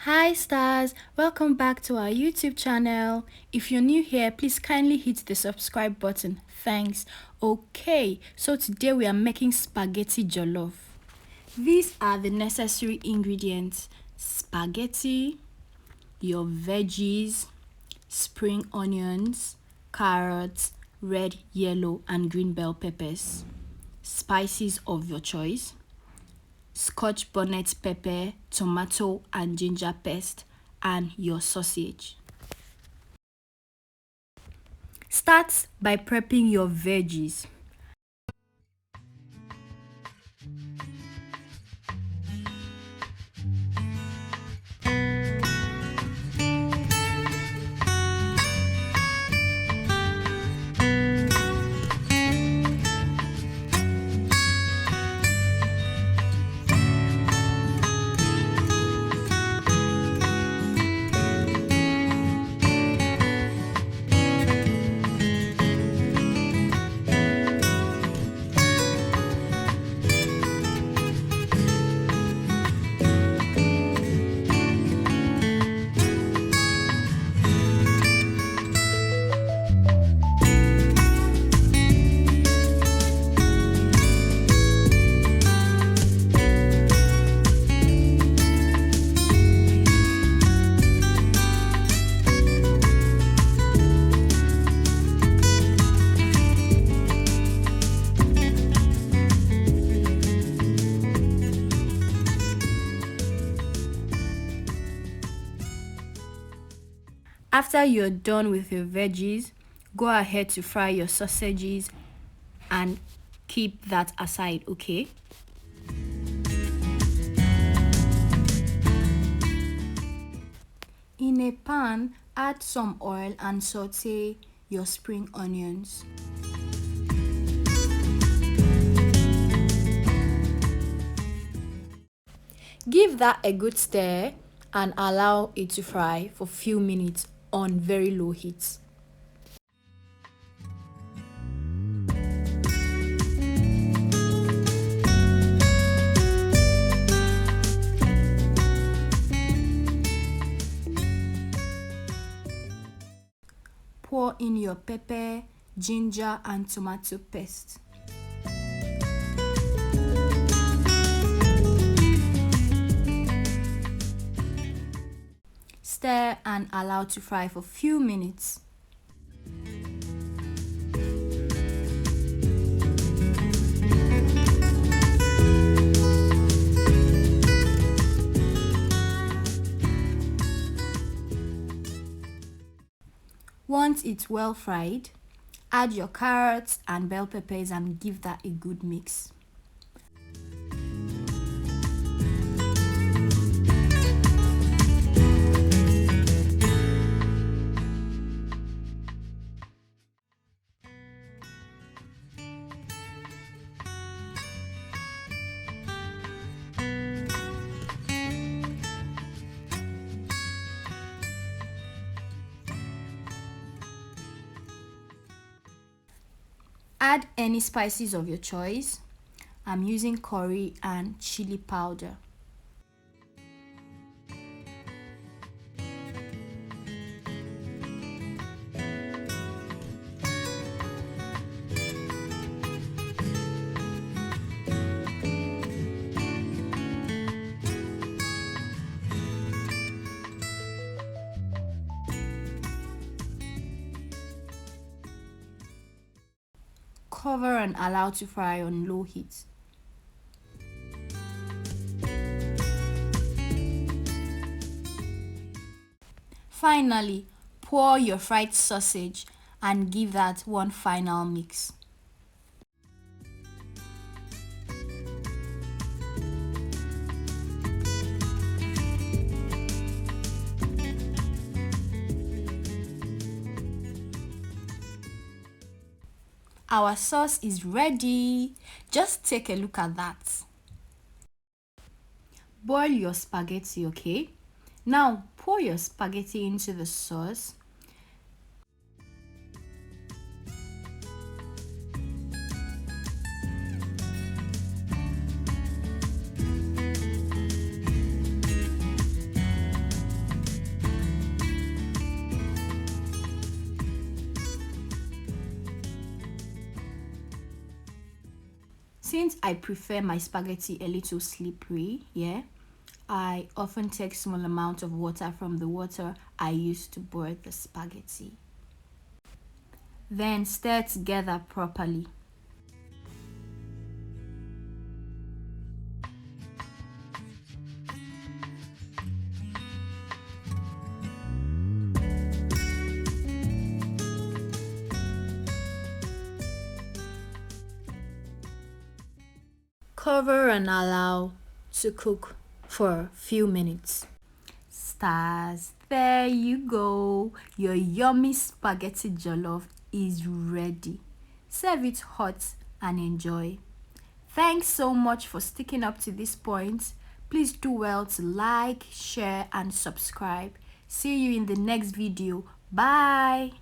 Hi stars, welcome back to our YouTube channel. If you're new here, please kindly hit the subscribe button. Thanks. Okay, so today we are making spaghetti jollof. These are the necessary ingredients: spaghetti, your veggies, spring onions, carrots, red, yellow, and green bell peppers, spices of your choice, scotch bonnet pepper, tomato and ginger paste, and your sausage. Start by prepping your veggies. After you're done with your veggies, go ahead to fry your sausages and keep that aside, okay? In a pan, add some oil and saute your spring onions. Give that a good stir and allow it to fry for a few minutes on very low heat. Pour in your pepper, ginger, and tomato paste. Stir and allow to fry for a few minutes. Once it's well fried, add your carrots and bell peppers and give that a good mix. Add any spices of your choice. I'm using curry and chili powder. Cover and allow to fry on low heat. Finally, pour your fried sausage and give that one final mix. Our sauce is ready. Just take a look at that. Boil your spaghetti, okay? Now pour your spaghetti into the sauce. since I prefer my spaghetti a little slippery, yeah, I often take small amount of water from the water I use to boil the spaghetti. Then stir together properly. Cover and allow to cook for a few minutes. Stars, there you go. Your yummy spaghetti jollof is ready. Serve it hot and enjoy. Thanks so much for sticking up to this point. Please do well to like, share and subscribe. See you in the next video. Bye.